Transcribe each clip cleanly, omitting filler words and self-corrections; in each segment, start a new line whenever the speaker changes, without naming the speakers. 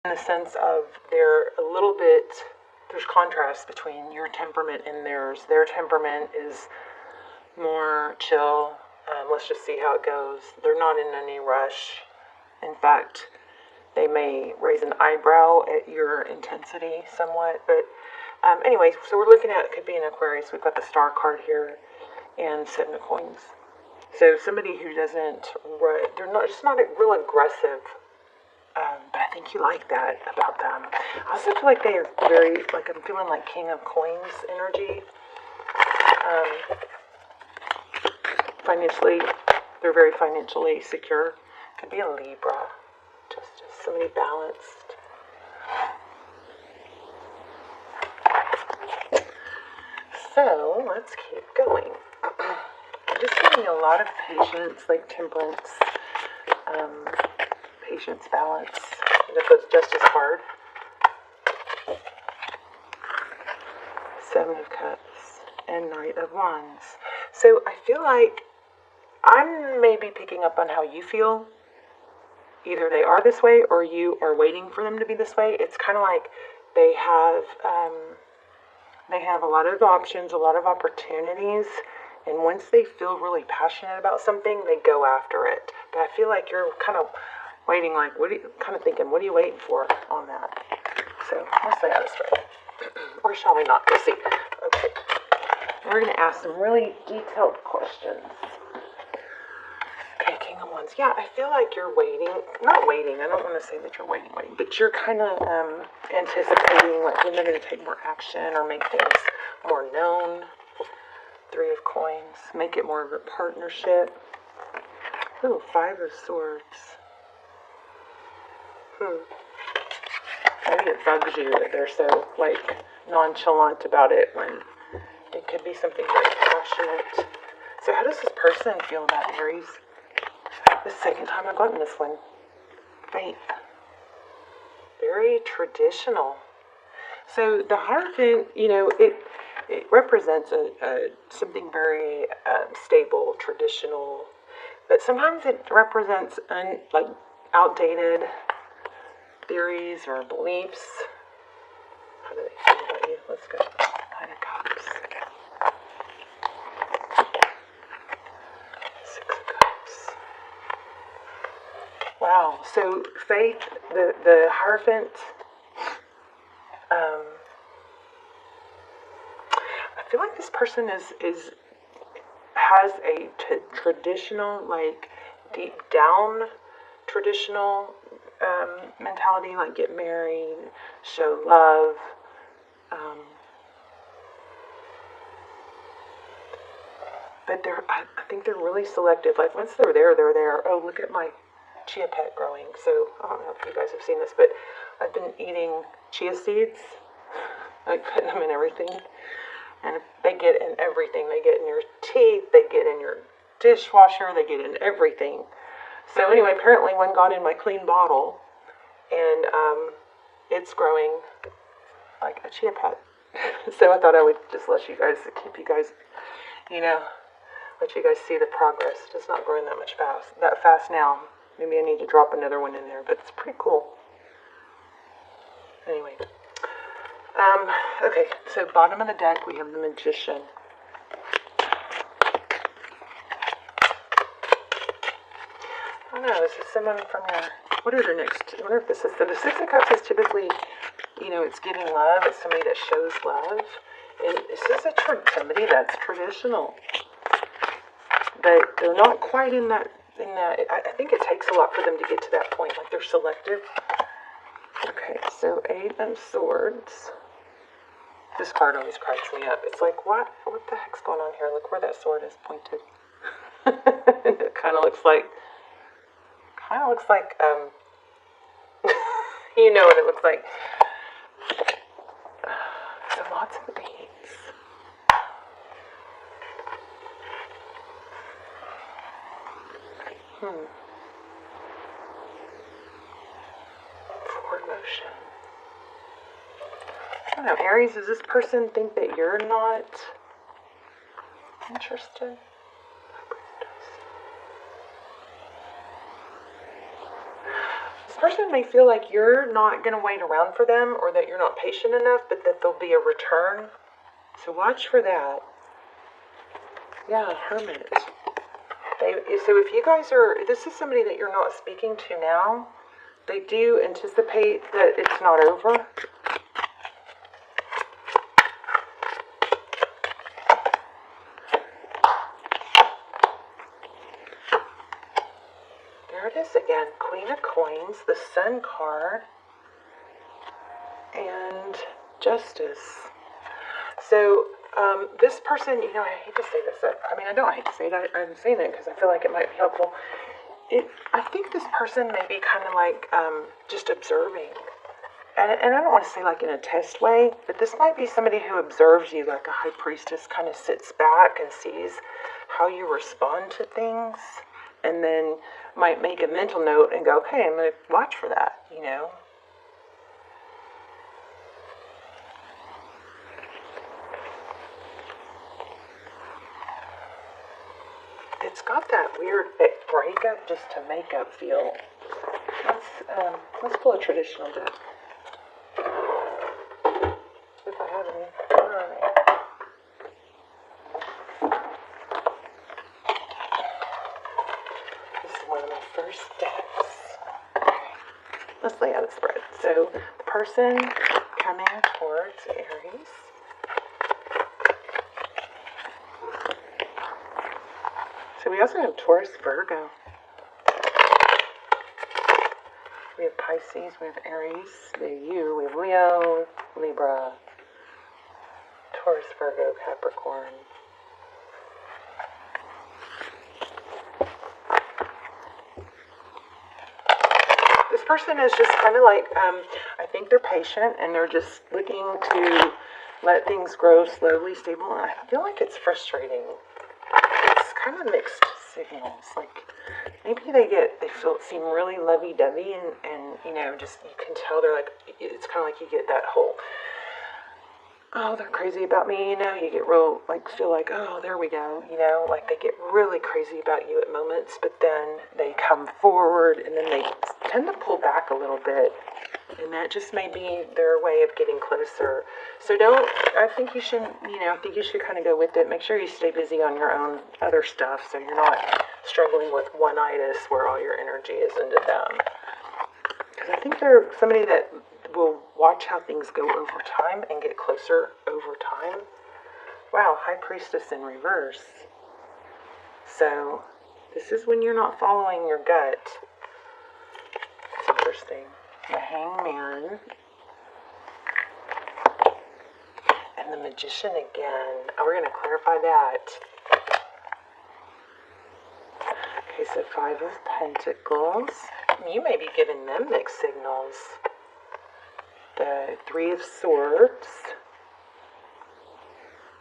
in the sense of they're a little bit, there's contrast between your temperament and theirs. Their temperament is more chill. Let's just see how it goes. They're not in any rush. In fact, they may raise an eyebrow at your intensity somewhat. But anyway, so we're looking at, it could be an Aquarius. We've got the star card here and 7 of coins. So somebody who doesn't, they're not just not real aggressive. But I think you like that about them. I also feel like they are very, like I'm feeling like King of Coins energy. Financially, they're very financially secure. Could be a Libra. Just somebody balanced. So, let's keep going. I'm just getting a lot of patience, like temperance, patience, balance. That goes just as hard. 7 of Cups and Knight of Wands. So, I feel like I'm maybe picking up on how you feel. Either they are this way or you are waiting for them to be this way. It's kind of like they have a lot of options, a lot of opportunities, and once they feel really passionate about something, they go after it. But I feel like you're kind of waiting, like, kind of thinking, what are you waiting for on that? So let's lay out a straight. Or shall we not? We'll see. Okay. We're going to ask some really detailed questions. Okay, King of Wands. Yeah, I feel like you're waiting. Not waiting. I don't want to say that you're waiting. But you're kind of anticipating like when they're going to take more action or make things more known. 3 of Coins. Make it more of a partnership. Ooh, 5 of Swords. Maybe it bugs you that they're so, like, nonchalant about it when it could be something very passionate. So how does this person feel about Aries? The second time I've gotten this one. Faith. Very traditional. So the Hierophant, you know, it represents something very stable, traditional. But sometimes it represents like outdated theories or beliefs. How do they feel about you? Let's go. Nine of Cups. 6 of Cups. Wow. So Faith, the Hierophant, I feel like this person has a traditional, like deep down traditional mentality, like get married, show love. But I think they're really selective. Like once they're there, they're there. Oh, look at my chia pet growing. So I don't know if you guys have seen this, but I've been eating chia seeds, like putting them in everything. And they get in everything. They get in your teeth. They get in your dishwasher. They get in everything. So anyway, apparently one got in my clean bottle, and it's growing like a chia pet. So I thought I would just keep you guys, let you guys see the progress. It's not growing that fast now. Maybe I need to drop another one in there, but it's pretty cool. Anyway. Okay, so bottom of the deck, we have the Magician. I don't know, this is someone from your, what are their next, I wonder if this is, so the 6 of Cups is typically, it's giving love, it's somebody that shows love, and this is somebody that's traditional, but they're not quite in that, I think it takes a lot for them to get to that point, like they're selective. Okay, so 8 of Swords. This card always cracks me up. It's like, what the heck's going on here? Look where that sword is pointed. It kind of looks like, you know what it looks like. So lots of beads. Forward motion. I don't know, Aries, does this person think that you're not interested? This person may feel like you're not going to wait around for them or that you're not patient enough, but that there'll be a return. So watch for that. Yeah, Hermit. So if you guys this is somebody that you're not speaking to now, they do anticipate that it's not over. There it is again, Queen of Coins, the Sun card, and Justice. So this person, I hate to say this. I don't hate to say it. I'm saying it because I feel like it might be helpful. I think this person may be kind of like just observing. And I don't want to say like in a test way, but this might be somebody who observes you like a high priestess, kind of sits back and sees how you respond to things, and then might make a mental note and go, okay, I'm going to watch for that, It's got that weird breakup just to make up feel. Let's pull a traditional deck. If I have any. Alright. This is one of my first decks. Okay. Let's lay out a spread. So, the person coming towards Aries. So we also have Taurus, Virgo. We have Pisces, we have Aries, we have you, we have Leo, Libra, Taurus, Virgo, Capricorn. This person is just kind of like, I think they're patient and they're just looking to let things grow slowly, stable. And I feel like it's frustrating. It's kind of mixed signals. Like maybe they seem really lovey-dovey and just you can tell they're like, it's kind of like you get that whole, oh, they're crazy about me, you get real, like, feel like, oh, there we go, like they get really crazy about you at moments, but then they come forward and then they tend to pull back a little bit, and that just may be their way of getting closer. So I think you should kind of go with it. Make sure you stay busy on your own other stuff so you're not struggling with one-itis where all your energy is into them. Because I think they're somebody that will watch how things go over time and get closer over time. Wow, High Priestess in reverse. So this is when you're not following your gut. It's interesting. The Hangman. And the Magician again. We're going to clarify that. Okay, so 5 of Pentacles. You may be giving them mixed signals. The 3 of Swords.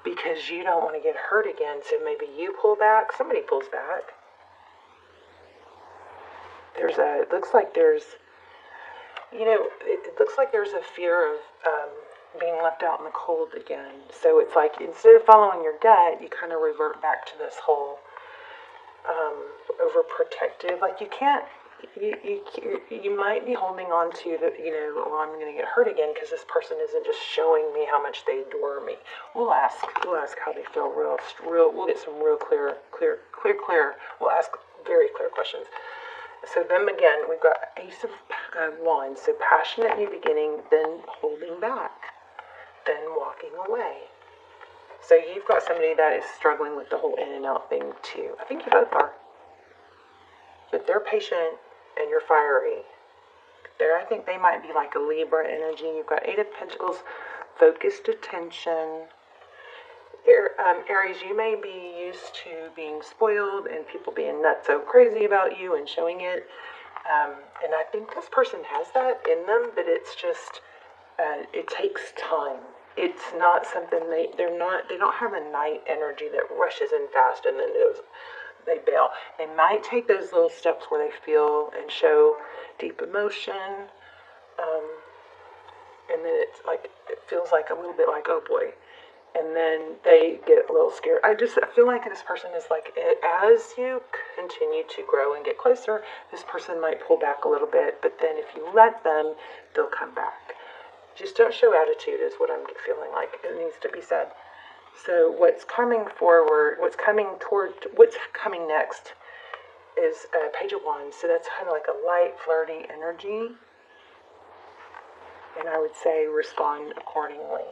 Because you don't want to get hurt again, so maybe you pull back. Somebody pulls back. It looks like there's a fear of being left out in the cold again. So it's like instead of following your gut, you kind of revert back to this whole overprotective. Like you can't. You might be holding on to the, well, I'm going to get hurt again because this person isn't just showing me how much they adore me. We'll ask how they feel real. We'll get some real clear. We'll ask very clear questions. So them again, we've got Ace of Wands. So passionate new beginning, then holding back, then walking away. So you've got somebody that is struggling with the whole in and out thing too. I think you both are. But they're patient and you're fiery. I think they might be like a Libra energy. You've got 8 of Pentacles, focused attention. Aries, you may be used to being spoiled and people being nuts so crazy about you and showing it. And I think this person has that in them, but it's just, it takes time. It's not something they don't have a night energy that rushes in fast and then they bail. They might take those little steps where they feel and show deep emotion, and then it feels like a little bit like, oh boy, and then they get a little scared. I feel like this person is like, as you continue to grow and get closer, this person might pull back a little bit, but then if you let them, they'll come back. Just don't show attitude is what I'm feeling like. It needs to be said. So what's coming forward, what's coming next is Page of Wands. So that's kind of like a light, flirty energy. And I would say respond accordingly.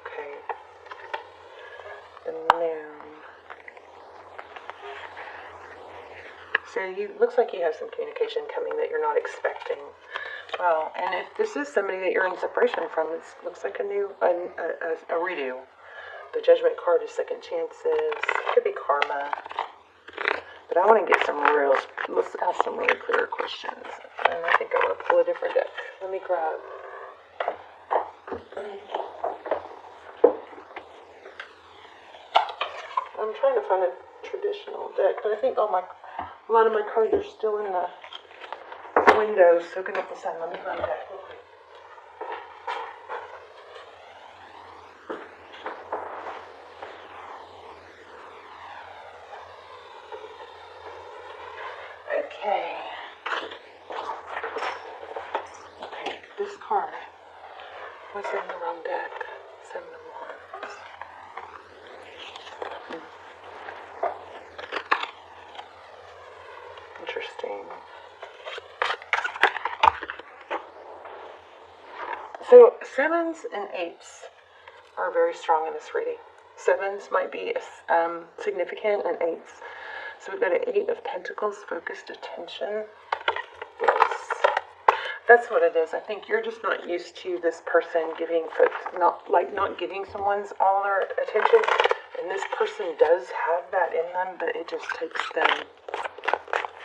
Okay. The Moon. So looks like you have some communication coming that you're not expecting. Well, and if this is somebody that you're in separation from, it looks like a redo. The Judgment card is second chances. Could be karma. But I want to get let's ask some really clear questions. And I think I want to pull a different deck. Let me grab. I'm trying to find a traditional deck, but I think a lot of my cards are still in the window soaking up the sun. Let me find a deck real quick. Okay, this card was in the wrong deck. Seven of Wands. Interesting. So sevens and eights are very strong in this reading. Sevens might be significant, and eights. So we've got an Eight of Pentacles, focused attention. Yes. That's what it is. I think you're just not used to this person not giving someone's all their attention. And this person does have that in them, but it just takes them.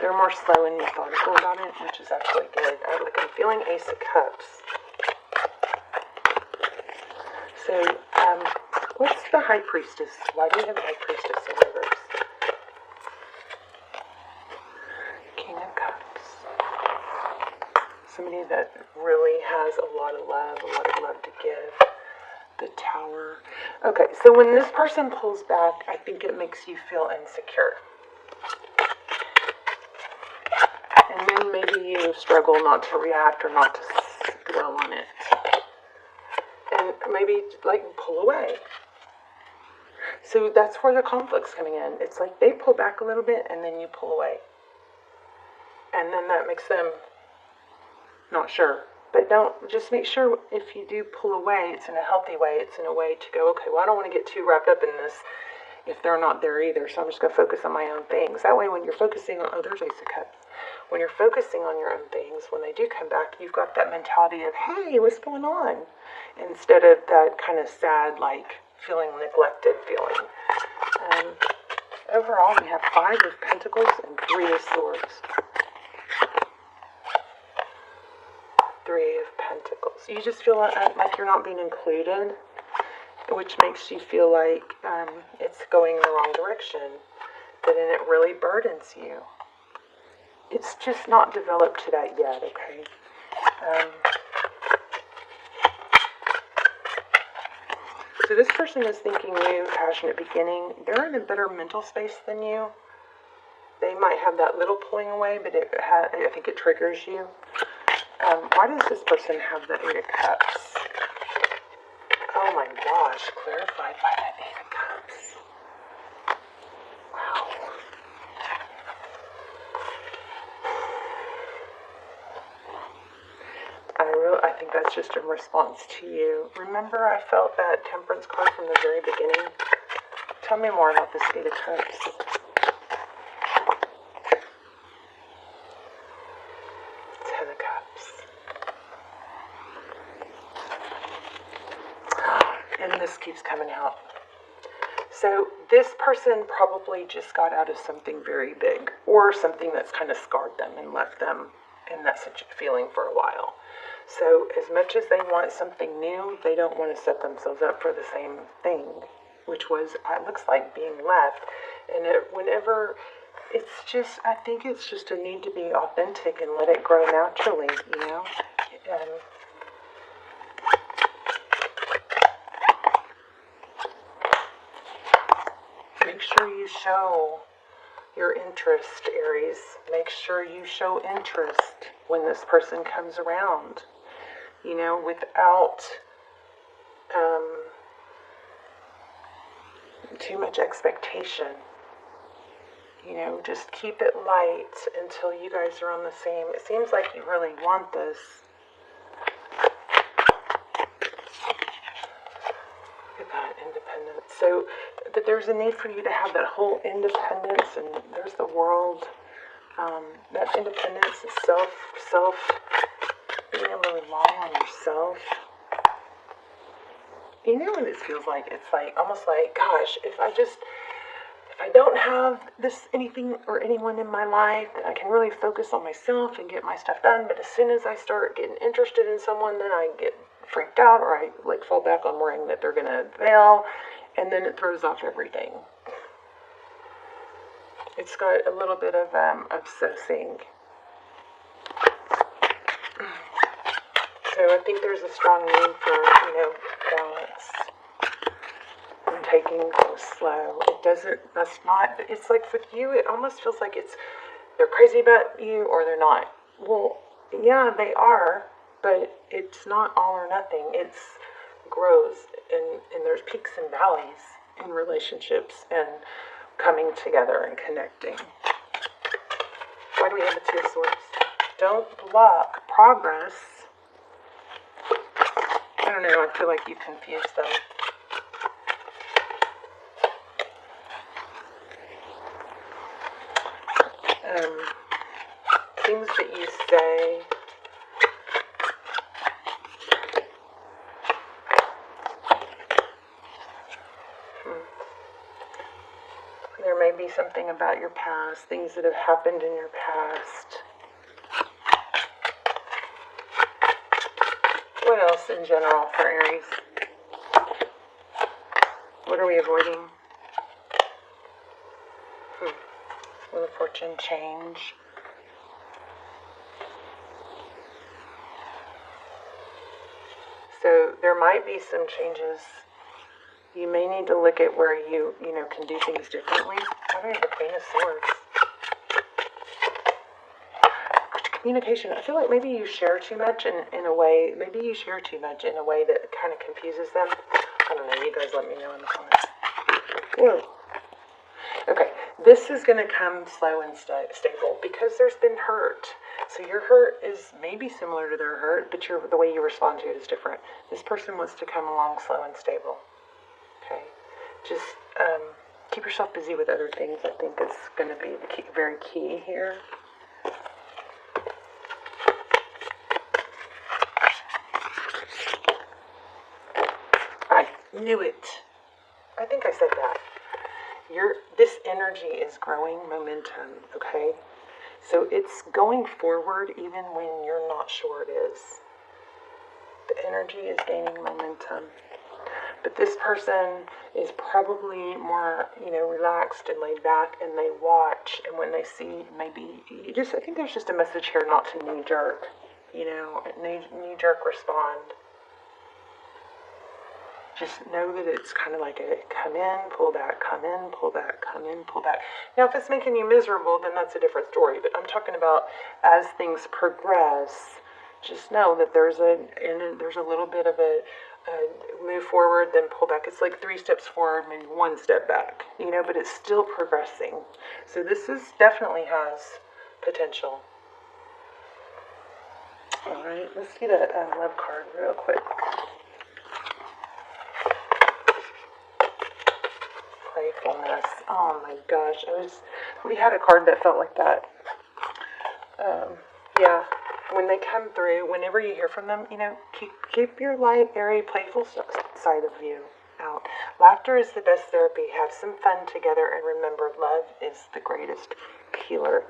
They're more slow and methodical about it, which is actually good. I'm feeling Ace of Cups. So, what's the High Priestess? Why do we have the High Priestess in reverse? King of Cups. Somebody that really has a lot of love to give. The Tower. Okay, so when this person pulls back, I think it makes you feel insecure. And then maybe you struggle not to react or not to dwell on it. And maybe, pull away. So that's where the conflict's coming in. It's like they pull back a little bit and then you pull away. And then that makes them not sure. But just make sure if you do pull away, it's in a healthy way. It's in a way to go, okay, well, I don't want to get too wrapped up in this if they're not there either. So I'm just going to focus on my own things. That way when you're focusing on, there's Ace of Cups. When you're focusing on your own things, when they do come back, you've got that mentality of, hey, what's going on? Instead of that kind of sad, feeling neglected feeling. Overall, we have 5 of Pentacles and 3 of Swords. 3 of Pentacles. You just feel like you're not being included, which makes you feel like it's going in the wrong direction. But then it really burdens you. It's just not developed to that yet, okay? So this person is thinking new, passionate beginning. They're in a better mental space than you. They might have that little pulling away, but I think it triggers you. Why does this person have the 8 of Cups? Oh my gosh, clarified by that 8 of Cups. Wow. I think that's just in response to you. Remember, I felt that Temperance card from the very beginning. Tell me more about this 8 of Cups. And this keeps coming out. So this person probably just got out of something very big, or something that's kind of scarred them and left them in that such feeling for a while. So as much as they want something new, they don't want to set themselves up for the same thing, which was, it looks like, being left. And I think it's just a need to be authentic and let it grow naturally, you know? sure you show your interest, Aries. Make sure you show interest when this person comes around, you know, without too much expectation. You know, just keep it light until you guys are on the same. It seems like you really want this. Look at that, independence. So, but there's a need for you to have that whole independence, and there's the world. That independence is self, being able to rely on yourself. You know what it feels like? It's like, almost like, gosh, if I don't have anything or anyone in my life, then I can really focus on myself and get my stuff done. But as soon as I start getting interested in someone, then I get freaked out, or I like fall back on worrying that they're going to fail, and then it throws off everything. It's got a little bit of obsessing. So I think there's a strong need for, you know, balance and taking things slow. It's like with you, it almost feels like they're crazy about you or they're not. Well, yeah, they are, but it's not all or nothing. It grows, and there's peaks and valleys in relationships and coming together and connecting. Why do we have the Two of Swords? Don't block progress. I don't know, I feel like you confused them. Things that you say. There may be something about your past, things that have happened in your past. What else in general for Aries? What are we avoiding? Will the fortune change? So there might be some changes. You may need to look at where you can do things differently. What are the Queen of Swords? Communication. I feel like maybe you share too much in a way. Maybe you share too much in a way that kind of confuses them. I don't know. You guys let me know in the comments. Whoa. Okay. This is going to come slow and stable because there's been hurt. So your hurt is maybe similar to their hurt, but the way you respond to it is different. This person wants to come along slow and stable. Okay. Just keep yourself busy with other things. I think is going to be very key here. I knew it. I think I said that. This energy is growing momentum, okay? So it's going forward even when you're not sure it is. The energy is gaining momentum. But this person is probably more, relaxed and laid back, and they watch, and when they see maybe, I think there's just a message here not to knee-jerk, knee-jerk respond. Just know that it's kind of like a come in, pull back, come in, pull back, come in, pull back. Now, if it's making you miserable, then that's a different story. But I'm talking about as things progress, just know that there's a little bit of a move forward, then pull back. It's like 3 steps forward, maybe 1 step back, but it's still progressing. So this definitely has potential. All right, let's get a love card real quick. Playfulness. Oh my gosh, we had a card that felt like that. Yeah, when they come through, whenever you hear from them, keep your light, airy, playful side of you out. Laughter is the best therapy. Have some fun together, and remember, love is the greatest healer.